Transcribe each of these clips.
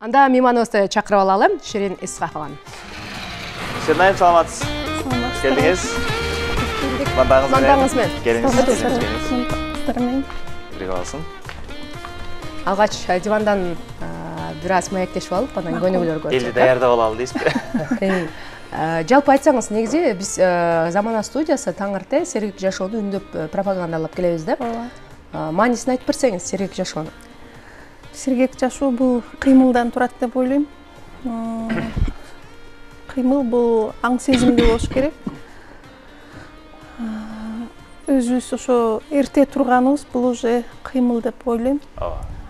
Анда мейманыбызды чакырып алалы, Ширин Исхакованы. Ширин, саламатсыз. Келдиңиз. Мандаңыз менен. Келиңиз. Бирге алсын. Алгач дивандан бир аз маектешип алып, анан көнүгүүлөргө. Элди даярдап алалы дейсизби? Жалпы айтсаңыз, негизи биз Замана студиясы таңырте сергек жашоону үндөп пропагандалап келебиз да. Маанисин айтып берсеңиз, сергек жашоону. Сергек жашоо бул кыймылдан турат деп ойлойм. Кыймыл бул аң сезимдүү болуш керек. Өзүбүз ошо эрте турганыбыз бул уже кыймыл деп ойлойм.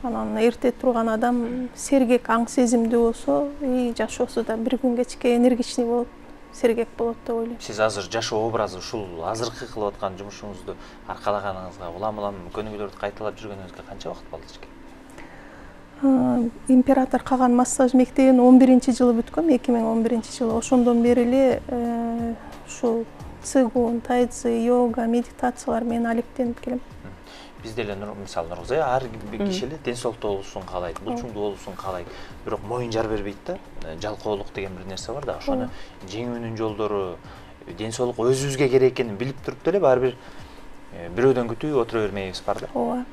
Анан эрте турган адам сергек аң сезимдүү болсо, жашоосу да бир күн кечке энергичный болуп, сергек болот деп ойлойм. Сиз азыр жашоо образы ушул азыркы кылып аткан жумушуңузду аркалаганыңызга, улам-улам көнүгүүлөрдү кайталап жүргөнүңүзгө канча убакыт болду экен? Император Каган массаж мектебин 11-жылы бүткөм, 2011-жылы. Ошондон бери эле ушул цигун, тайцзи, йога, медитациялар менен алектенип келем. Бизде эле мисалы Нургузай ар бир киши эле ден соолуктуу болушун каалайт, булчуңдуу болушун каалайт. Бирок моюн жар бербейт да. Жалкоолук деген бир нерсе бар да, ошону жеңүүнүн жолдору, ден соолук өзүбүзгө керек экенин билип туруп деле баары бир бирөөдөн күтүү отура бермейбиз бар да. Ооба.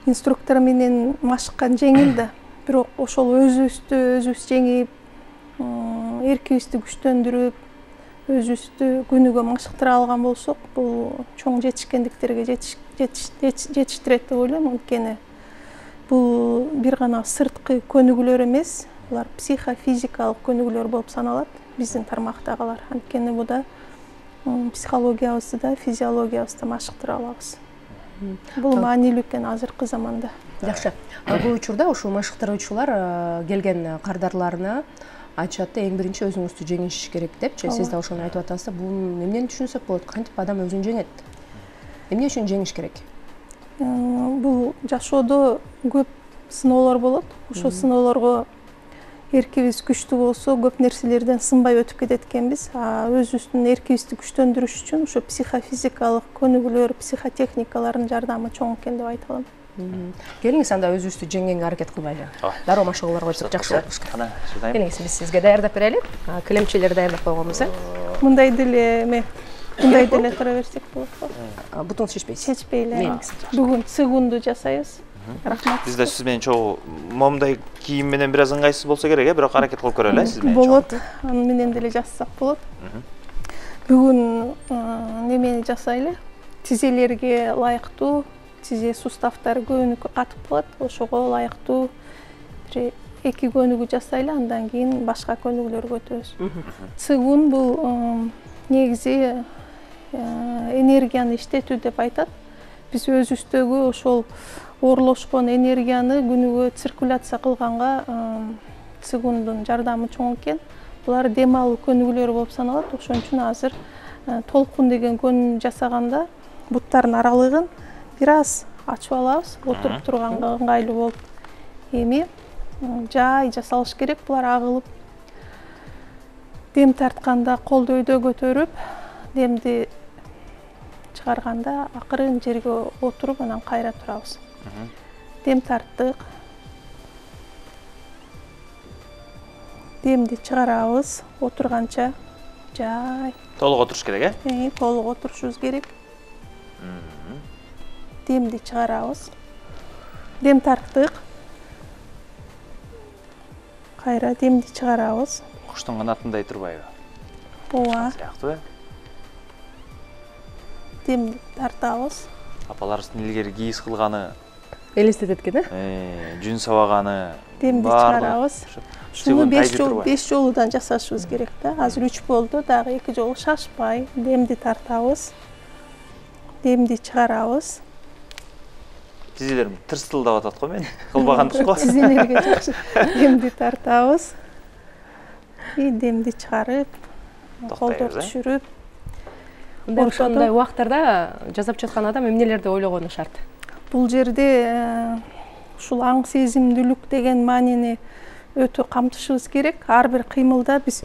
Инструктор менен машыккан жеңил да, бирок ошол өзүбүз жеңип, эркибизди күчтөндүрүп, өзүбүздү күнүгө машыктыра алган болсок, бул чоң жетишкендиктерге жетиштирет деп ойлойм. Анткени бул бир гана сырткы көнүгүүлөр эмес, булар психофизикалык көнүгүүлөр болуп саналат, биздин тармактагылар. Анткени бул да психологиябызды да, физиологиябызды машыктыра алабыз. Бул маанилүү экен азыркы заманда. Жакшы. Бул учурда ушул машыктыруучулар келген кардарларына айтышат да, эң биринчи өзүңүздү жеңиш керек депчи. Сиз да ошону айтып атасыз да, бул эмнени түшүнсөк болот? Кантип адам өзүн жеңет? Эмне үчүн жеңиш керек? Бул жашоодо көп сыноолор болот. Ошол сыноолорго эркибиз күчтүү болсо, көп нерселерден сынбай өтүп кетет экенбиз. Өзүбүздүн эркибизди күчтөндүрүш үчүн ошо психофизикалык көнүгүүлөр, психотехникалардын жардамы чоң экен деп айта алам. Келиңиз анда өзүбүздү жеңгенге аракет кылбайлы. Дароо машыгуулар койсок жакшы болуш керек. Кана, шыдайм. Келиңиз, биз сизге даярдап берели. Килемчелерди даярдап койгонбуз, Мындай деле тура берсек болот го. Бутун шишпейсиз. Чечпей эле. Бүгүн цигунду жасайбыз. Рахмат. Бизде сиз менен чогуу момундай кийим менен бир аз ыңгайсыз болсо керек, бирок аракет кылып көрөлү, сиз менен. Болот. Аны менен деле жазсак болот. Бүгүн немени жасайлы? Тизелерге ылайыктуу, тизе суставтары көбүнүкү катып калат, ошого ылайыктуу бир 2 көнүгүү жасайлы, андан кийин башка көнүгүүлөргө өтөбүз. Цигун бул негизи энергияны иштетүү деп айтат. Биз өзүбүздөгү ошол оорлошкон энергияны күнүгө циркуляция кылганга цигундун жардамы чоң экен. Булар дем алуу көнүгүүлөрү болуп саналат. Ошон үчүн азыр толкун деген көнүгүү жасаганда буттардын аралыгын бир аз ачып алабыз, отуруп турганга ыңгайлуу болуп. Эми жай жасалыш керек, булар агылып. Дем тартканда колду өйдө көтөрүп, демди чыгарганда акырын жерге отуруп, анан кайра турабыз. Дем тарттык. Демди чыгарабыз, отурганча жай. Толук отуруш керек, Толук отурушубуз керек. Демди чыгарабыз. Дем тарттык. Кайра демди чыгарабыз. Куштун канатындай турбайбы? Ооба. Сыяктуу. Демди тартабыз. Апаларыбыздын илгери кийиз кылганы Элестетет экен, жүн сабаганы. Демди чыгарабыз. Шуну 5 жолудан жасашыбыз керек да. Азыр 3 болду, дагы 2 жолу шашпай демди тартабыз. Демди чыгарабыз. Тизелерим тырстылдап атат го мен. Кылбагандык го. Тизелерге жакшы демди тартабыз. Демди чыгарып, колдор түшүрүп. Ошондой убактарда жасап жаткан адам эмнелерди ойлогону шарт? Бул жерде ушул аң сезимдүүлүк деген маанини өтө камтышыбыз керек. Ар бир кыймылда биз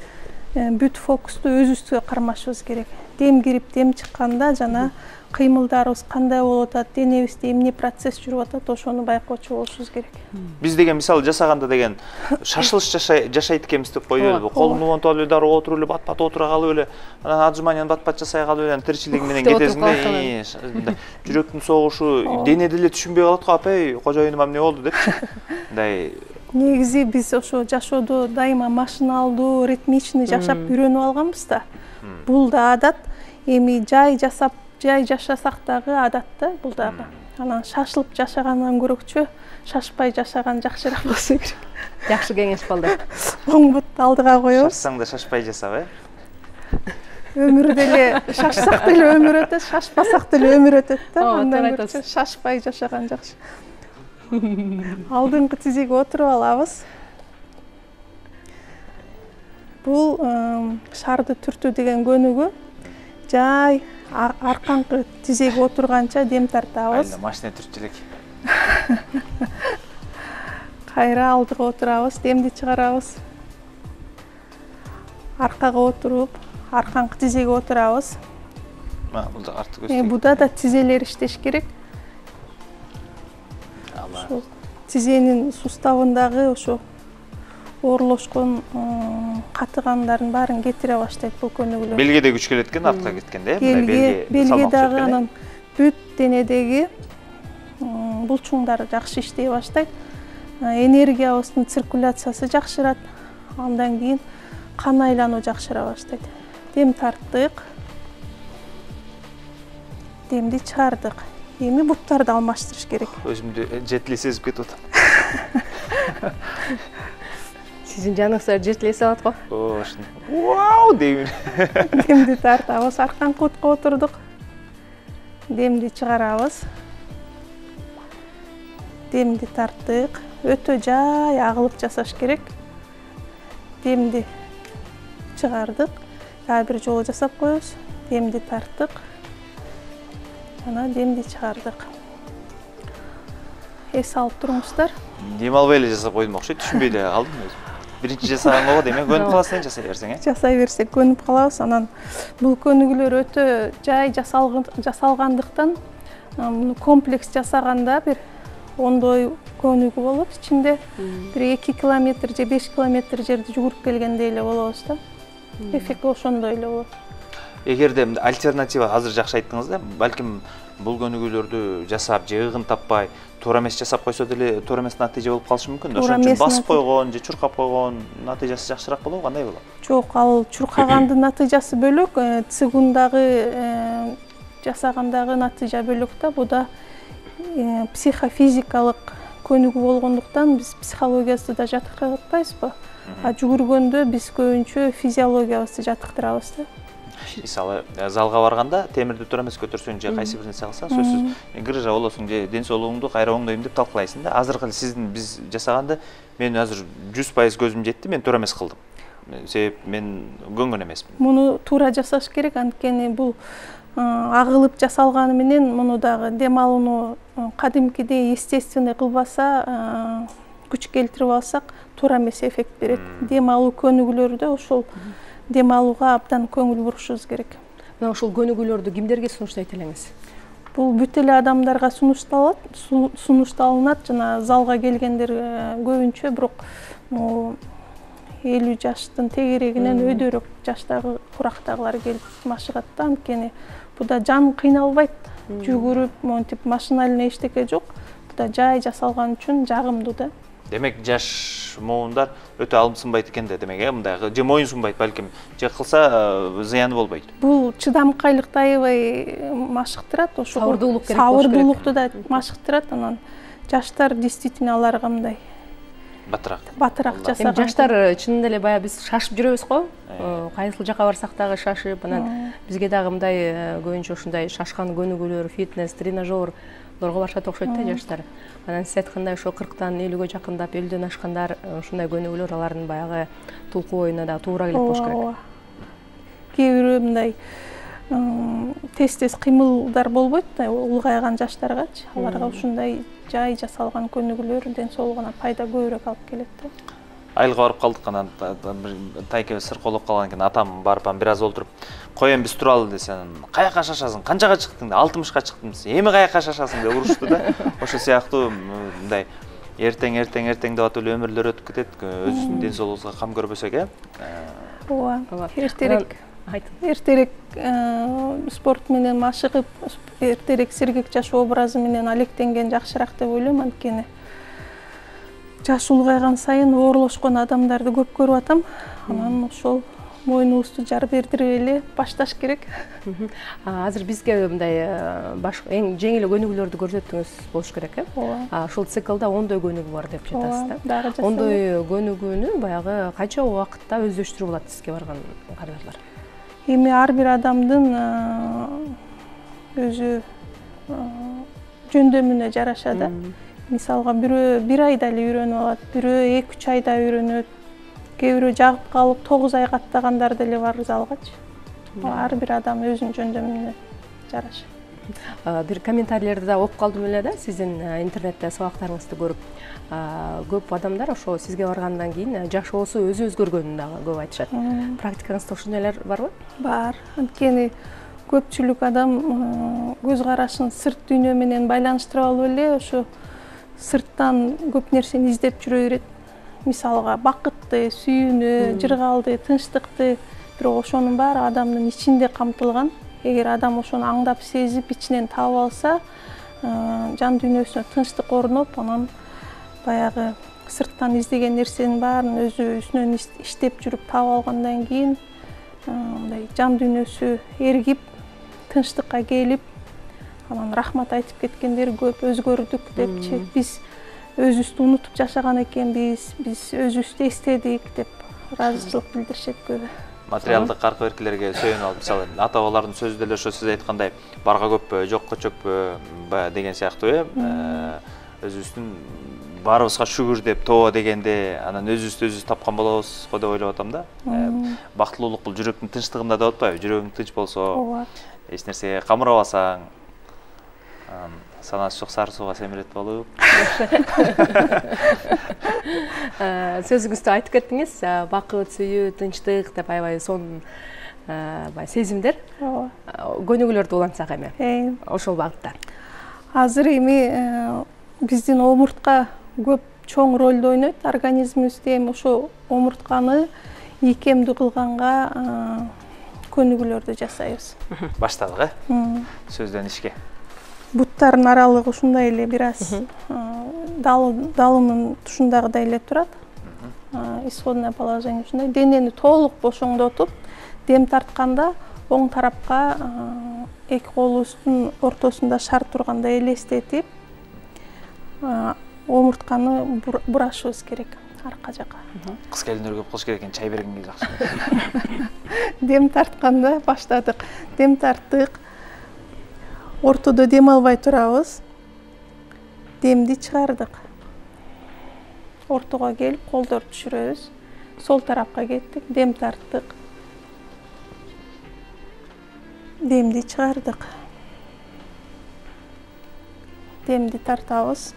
бүт фокусту өзүбүзгө кармашыбыз керек. Дем кирип, дем чыкканда жана кыймылдарыбыз кандай болуп атат, денебизде эмне процесс жүрүп атат, ошону байкоочу болушубуз керек. Биз деген мисалы жасаганда деген шашылыш жашайт экенбиз деп коюп эле, колуңду монтоп эле дароо отуруп эле бат-бат отура калып эле, анан отжиманияны бат-бат жасай калып эле тиричилигиң менен кетесиң да. Жүрөктүн согушу, дене деле түшүнбөй калат го, апай, кожоюнума эмне болду депчи. Мындай Негизи биз ошо жашоодо дайыма машиналдуу, ритмичный жашап үйрөнүп алганбыз да. Бул да адат. Эми жай жашасак дагы адат да, бул дагы. Анан шашылып жашагандан көрөкчү шашпай жашаган жакшыраак болсо керек. Жакшы кеңеш болду. Оң бутты алдыга коебуз. шашсаң да шашпай жасап, Өмүрдө эле шашсак деле өмүр өтөт, шашпасак деле өмүр өтөт да. Андан көрчү шашпай жашаган жакшы. Алдыңкы тизеге отуруп алабыз. Бул шарды түртүү деген көнүгүү. Жай арканкы тизеге отурганча дем тартабыз. Машина түртчүлүк. Кайра алдыга отурабыз, демди чыгарабыз. Аркага отуруп, арканкы тизеге отурабыз. Бул да арты көстөк. Буда да тизелер иштеш керек. Ошо тизенин суставындагы ошо оорлошкон катыгандардын баарын кетире баштайт бул көнүгүүлөр. Белге де күч келет экен, артка кеткенде, белге дагы анан бүт денедеги булчуңдар жакшы иштей баштайт. Энергиябыздын циркуляциясы жакшырат. Андан кийин кан айлануу жакшыра баштайт. Дем тарттык. Демди чыгардык. Эми буттарды алмаштырыш керек. Өзүмдү жетиле сезип кетип атам. Сиздин жаныңыз жетиле салат го. Вау дейм. Демди тартабыз, арканкы бутка отурдук. Демди чыгарабыз. Демди тарттык. Өтө жай агылып жасаш керек. Демди чыгардык. Дагы бир жолу жасап коебуз. Демди тарттык. Ана демди чыгардык. Эс алып туруңуздар. Дем албай эле жасап койдум окшойт, түшүнбөй эле калдым өзүм. Биринчи жасаганга го демек көнүп каласың, жасай берсең, Жасай берсек көнүп калабыз. Анан бул көнүгүүлөр өтө жай жасалгандыктан комплекс жасаганда бир ондой көнүгүү болот. Ичинде бир 2 километр же 5 километр жерди жүгүрүп келгендей эле болобуз да. Эффект ошондой эле болот. Эгерде альтернатива азыр жакшы айттыңыз да, балким бул көнүгүүлөрдү жасап, же ыгын таппай, туура эмес жасап койсо деле туура эмес натыйжа болуп калышы мүмкүн. Ошон үчүн басып койгон же чуркап койгон натыйжасы жакшыраак болобу, кандай болот? Жок, ал чуркагандын натыйжасы бөлөк, цигундагы жасагандагы натыйжа бөлөк да. Бу да психофизикалык көнүгүү болгондуктан биз психологиясы да жаткыртпайбызбы? А жүгүргөндө биз көбүнчө физиологиябызды жатыктырабыз да. Мисалы, залга барганда темирди туура эмес көтөрсөң же кайсы бир нерсе кылсаң, сөзсүз грыжа болосуң же ден соолугуңду кайра оңдойм деп талкалайсың да. Азыркы сиздин биз жасаганда мен азыр 100% көзүм жетти, мен туура эмес кылдым. Себеп мен көнгөн эмесмин. Муну туура жасаш керек, анткени бул агылып жасалганы менен муну дагы дем алууну кадимкидей естественный кылбаса, күч келтирип алсак, туура эмес эффект берет. Дем алуу көнүгүүлөрдө ошол дем алууга абдан көңүл бурушубуз керек. Мына ошол көнүгүүлөрдү кимдерге сунуштайт элеңиз? Бул бүт эле адамдарга сунушталынат, жана залга келгендер көбүнчө, бирок 50 жаштын тегерегинен өйдөрөөк жаштагы курактагылар келип машыгат да, анткени буда жан кыйналбайт. Жүгүрүп, монтип машинальный эчтеке жок. Буда жай жасалган үчүн жагымдуу да. Демек жаш моундар өтө алымсынбайт экен да, демек, мындай же моюн сунбайт балким, же кылса зыяны болбойт. Бул чыдамкайлыкты аябай машыктырат, ошо сабырдуулук керек. Сабырдуулукту да машыктырат, анан жаштар действительно аларга мындай батыраак жасаган. Жаштар чынында эле баягы биз шашып жүрөбүз го. Кайсыл жака барсак дагы шашып, анан бизге дагы мындай көбүнчө ушундай шашкан көнүгүүлөр, фитнес, тренажер барышат окшойт да жаштар. Анан сиз айткандай ошо 40-тан 50-гө жакындап, 50-ден ашкандар ушундай көнүгүүлөр алардын баягы тулкуу оюна да туура келет болуш керек. Кээ бирөө мындай тез кыймылдар болбойт да, улгайган жаштаргачы. Аларга ушундай жай жасалган көнүгүүлөр ден соолугуна пайда көбүрөөк алып келет да. айылга барып калдык, анан тайкебиз сыркоолоп калган экен. Атам барып бир аз олтуруп, "Кой эми биз туралы" десем, "Каяка шашасың? Канчага чыктың?" деп, "60ка чыктым" десе, "Эми каяка шашасың" деп урушту да. Ошол сыяктуу мындай эртең деп атып эле өмүрлөр өтүп кетет. Өзүбүздүн ден соолугубузга кам көрбөсөк, ооба. Эртерээк спорт менен машыгып, эртерээк сергек жашоо образы менен алектенген жакшыраак деп ойлойм. Анткени жаш улгайган сайын оорлошкон адамдарды көп көрүп атам. Анан ошол мойнубузду жар бердирип эле башташ керек. Азыр бизге мындай эң жеңил көнүгүүлөрдү көрсөттүңүз болуш керек, Ооба. Ушул циклда ондой көнүгүү бар деп жатасыз да. Ондой көнүгүүнү баягы канча убакытта өздөштүрүп алат сизге барган кардарлар? Эми ар бир адамдын өзү жөндөмүнө жараша да. Мисалга бирөө 1 айда эле үйрөнүп алат, бирөө 2-3 айда үйрөнөт. Кээ бирөө жагып калып 9 ай каттагандар деле бар залгачы. Ар бир адам өзүнүн жөндөмүнө жараша. Бир комментарийлерди да окуп калдым эле да, сиздин интернетте сабактарыңызды көрүп. Көп адамдар ошо сизге баргандан кийин жашоосу өзү өзгөргөнүн дагы көп айтышат. Практикаңызда ошондойлор барбы? Бар. Анткени көпчүлүк адам көз карашын сырт дүйнө менен байланыштырып алып эле ошо сырттан көп нерсени издеп жүрө берет. Мисалга бакытты, сүйүүнү, жыргалды, тынчтыкты, бирок ошонун баары адамдын ичинде камтылган. Эгер адам ошону аңдап сезип ичинен таап алса, жан дүйнөсүнө тынчтык орноп, анан баягы сырттан издеген нерсенин баарын өзүнөн иштеп жүрүп таап алгандан кийин мындай жан дүйнөсү эргип, тынчтыкка келип, анан рахмат айтып кеткендер көп, өзгөрдүк депчи. Биз өзүбүздү унутуп жашаган экенбиз, биз өзүбүздү эстедик деп ыраазычылык билдиришет көбү. Материалдык каркы беркилерге сүйөнүп алып, мисалы ата-бабалардын сөзү деле ошо сиз айткандай барга көппү, жокко чөкпү деген сыяктуу, өзүбүздүн баарыбызга шүгүр деп тоо дегенде, анан өзүбүздү тапкан болобуз го деп ойлоп атам да. Бактылуулук бул жүрөктүн тынчтыгында деп атпайбы? Жүрөгүң тынч болсо, эч нерсеге камырабасаң, санасы жок сары сууга семирет болуп. Сөзүңүздө айтып кеттиңиз, бакыт, сүйүү, тынчтык деп аябай сонун сезимдер. Көнүгүүлөрдү улантсак эми. Ошол багытта. Азыр эми биздин омуртка көп чоң ролду ойнойт организмибизде. Эми ошо омуртканы ийкемдүү кылганга көнүгүүлөрдү жасайбыз. Баштадык, сөздөн ишке. Буттардын аралыгы ушундай эле бир аз далынын тушундагыдай эле турат. Исходное положение ушундай. Денени толук бошоңдотуп, дем тартканда оң тарапка эки колубуздун ортосунда шар тургандай элестетип, омуртканы бурашыбыз керек арка жака. Кыз келиндер көп кылыш керек экен, чай бергенге жакшы. Дем тартканда баштадык. Дем тарттык. Ортодо дем албай турабыз. Демди чыгардык. Ортого келип, колдорду түшүрөбүз. Сол тарапка кеттик, дем тарттык. Демди чыгардык. Демди тартабыз.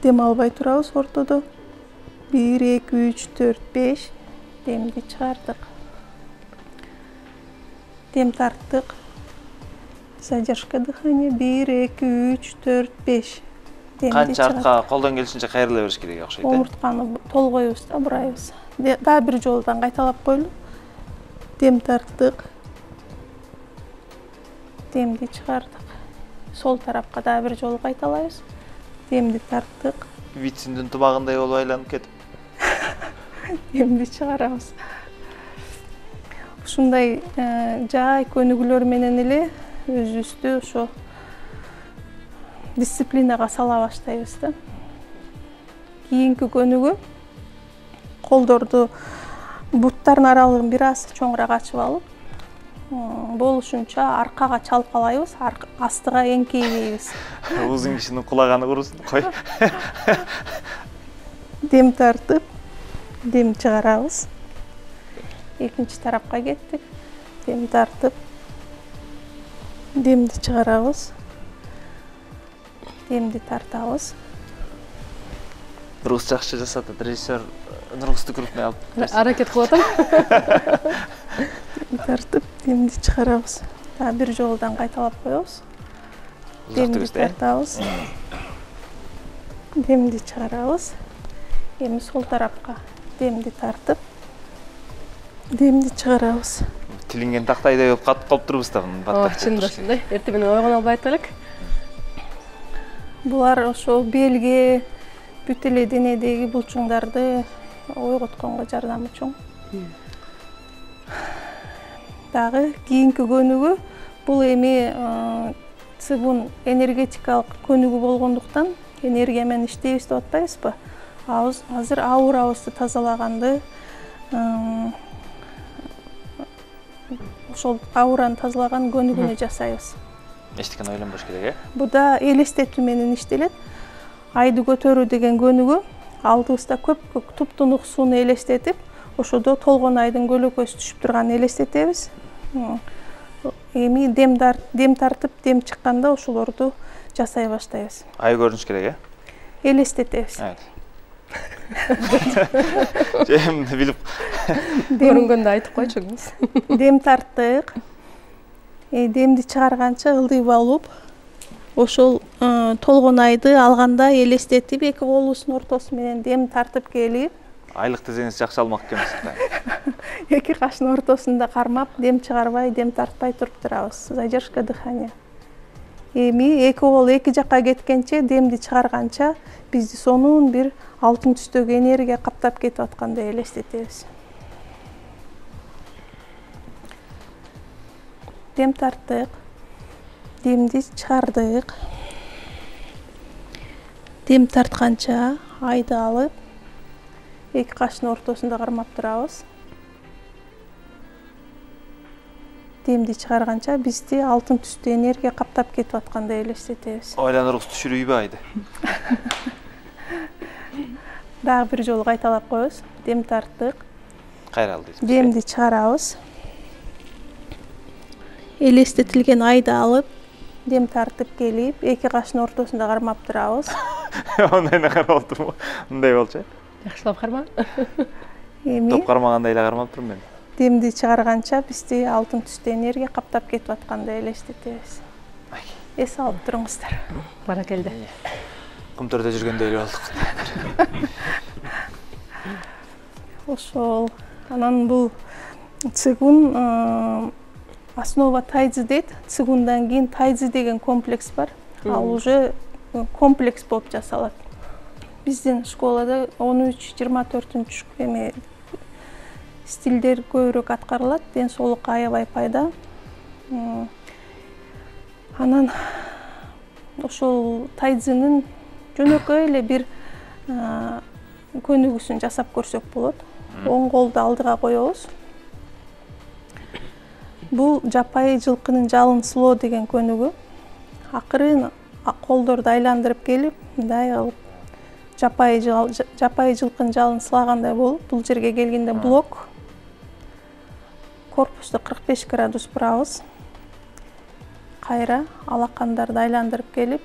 Дем албай турабыз ортодо. 1, 2, 3, 4, 5. Демди чыгардык. Дем тарттык. Задержка дыхания. 1, 2, 3, 4, 5. Канча артка колдон келишинче кайрыла бериш керек окшойт. Омуртканы толгойбуз да, бурайбыз. Дагы бир жолдан кайталап койлу. Дем тарттык. Демди чыгардык. Сол тарапка дагы бир жолу кайталайбыз. Демди тарттык. Вициндин тумагындай болуп айланып кетип. Демди чыгарабыз. Ушундай жай көнүгүүлөр менен эле өзүбүздү ошо дисциплинага сала баштайбыз да. Кийинки көнүгүү колдорду буттардын аралыгын бир аз чоңураак ачып алып, болушунча аркага чалкалайбыз, астыга эңкейбейбиз. Узун кишинин кулаганы курусун, кой. Дем тартып, дем чыгарабыз. Экинчи тарапка кеттик. Дем тартып, демди чыгарабыз. Демди тартабыз. Нургуз жакшы жасады. Режиссер Нургузду көрүпмөй алып. Аракет кылып атам. Тартып, демди чыгарабыз. Дагы бир жолдан кайталап коебуз. Демди тартабыз. Демди чыгарабыз. Эми сол тарапка демди тартып, демди чыгарабыз. Тилинген тактайдай болуп катып калып турбуз да баттап. Чынында ушундай. Эртең менен ойгоно албай элек. Булар ошо белге, бүт эле денедеги булчуңдарды ойготконго жардамы чоң. Дагы кийинки көнүгү бул эми цигун энергетикалык көнүгү болгондуктан энергия менен иштейбиз деп атпайбызбы? Азыр аурабызды тазалаганды, ошол аураны тазалаган көнүгүүнү жасайбыз. Эчтекен ойлонбош керек, Бу да элестетүү менен иштелет. Айды көтөрүү деген көнүгүү алдыбызда көп туп-тунук сууну элестетип, ошодо толгон айдын көлөкөсү түшүп турганын элестетебиз. Эми дем тартып, дем чыкканда ошолорду жасай баштайбыз. Ай көрүнүш керек, Элестетебиз. Эмне билип Көрүнгөндө айтып койчуңуз. Дем тарттык. Демди чыгарганча ылдый болуп, ошол толгон айды алганда элестетип, эки колубуздун ортосу менен дем тартып келип, айлык десеңиз жакшы алмак экенсиз. эки каштын ортосунда кармап, дем чыгарбай, дем тартпай туруп турабыз. Задержка дыхания. Эми эки кол эки жакка кеткенче, демди чыгарганча бизди сонун бир алтын түстөгү энергия каптап кетип аткандай элестетебиз. Дем тарттык, демди чыгардык. Дем тартканча айды алып, эки каштын ортосунда кармап турабыз. Демди чыгарганча бизди алтын түстүү энергия каптап кетип аткандай элестетебиз. Ойлонорубуз түшүрүүбү айды? Дагы бир жолу кайталап коебуз. Дем тарттык. Кайралды. Демди чыгарабыз. Элестетилген айды алып, дем тартып келип, эки каштын ортосунда кармап турабыз. Ондайна карап отурмун. Мындай болчу. Жакшылап карма. Эми Топ кармагандай эле кармап турмун мен. демди чыгарганча бизди алтын түстүү энергия каптап кетип аткандай элестетебиз. Эс алып туруңуздар. Баракелде. Кумтөрдө жүргөндөй эле болдук. Ошол. Анан бул цигун основа тайцзи дейт. Цигундан кийин тайцзи деген комплекс бар. Ал уже комплекс болуп жасалат. Биздин школада 13-24 эми стилдер көбүрөөк аткарылат. Ден соолукка аябай пайда. Анан ошол тайцзинин жөнөкөй эле бир көнүгүүсүн жасап көрсөк болот. Оң колду алдыга коебуз. Бул жапайы жылкынын жалын слоо деген көнүгүү. Акырын колдорду айландырып келип, мындай кылып жапайы жылкын жалын сылагандай болуп, бул жерге келгенде блок. Корпусту 45 градус бурабыз. Кайра алакандарды айландырып келип,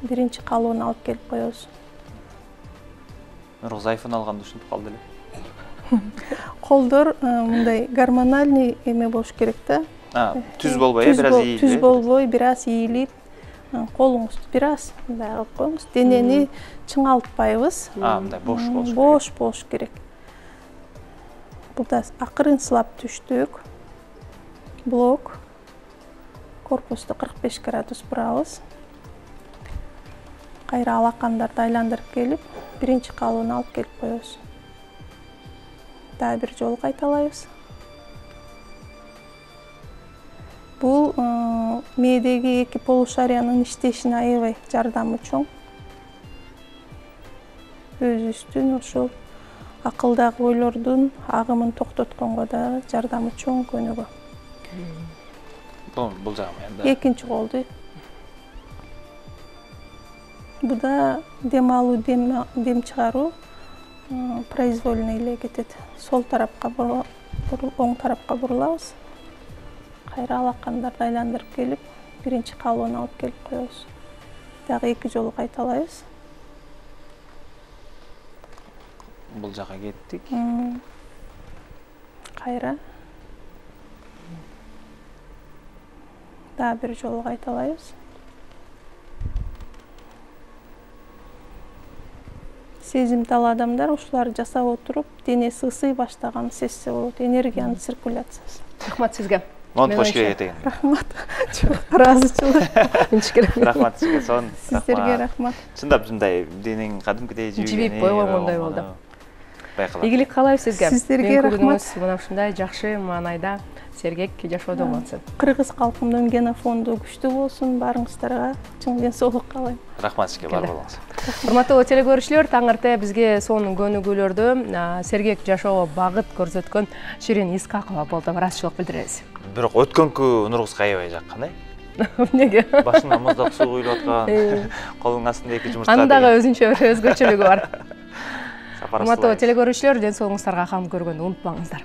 биринчи калыбын алып келип коебуз. Нургуз айфон алганда ушинтип калды эле. Колдор мындай гормональный эме болуш керек да. Түз болбой, бир аз ийилип. Түз болбой, бир аз ийилип, колуңузду бир аз мындай кылып коюңуз. Денени чыңалтпайбыз. Мындай бош болуш керек. Бош болуш керек. Буда акырын сылап түштүк. Блок. Корпусту 45 градус бурабыз. Кайра алакандарды айландырып келип, биринчи калыбын алып келип коебуз. Дагы бир жолу кайталайбыз. Бул мээдеги эки полушариянын иштешине аябай жардамы чоң. Өзүбүздүн ошол акылдагы ойлордун агымын токтотконго да жардамы чоң көнүгүү. Бул жагы менен да. Экинчи колду. Буда дем алуу, дем чыгаруу произвольный эле кетет. Сол тарапка оң тарапка бурулабыз. Кайра алакандарды айландырып келип, биринчи калыбын алып келип коебуз. Дагы эки жолу кайталайбыз. бул жака кеттик. Кайра. Дагы бир жолу кайталайбыз. Сезимтал адамдар ушуларды жасап отуруп, денеси ысый баштаганын сезсе болот. Энергиянын циркуляциясы. Рахмат сизге. Монт кош керек. Рахмат. Ыраазычылык. Рахмат сизге, сон. Сиздерге рахмат. Чындап мындай денең кадимкидей жибип койгондой болду. Байкалат. Ийгилик каалайбыз сизге. Сиздерге рахмат. Мына ушундай жакшы маанайда сергек жашоодо болсун. Кыргыз калкынын генофонду күчтүү болсун. Барыңыздарга чың денсаулык каалайм. Рахмат сизге, бар болуңуз. Урматтуу телекөрүүчүлөр, таң эрте бизге сонун көнүгүүлөрдү сергек жашоого багыт көрсөткөн Ширин Искакова болду. Ыраазычылык билдиребиз. Бирок өткөнкү Нургузга аябай жаккан, Неге? Башына муздак суу куюлуп аткан, колунун астында 2 жумуртка. Анын дагы өзүнчө бир өзгөчөлүгү бар. Сапар Урматтуу телекөрүүчүлөр, ден соолугуңуздарга кам көргөндү унутпаңыздар.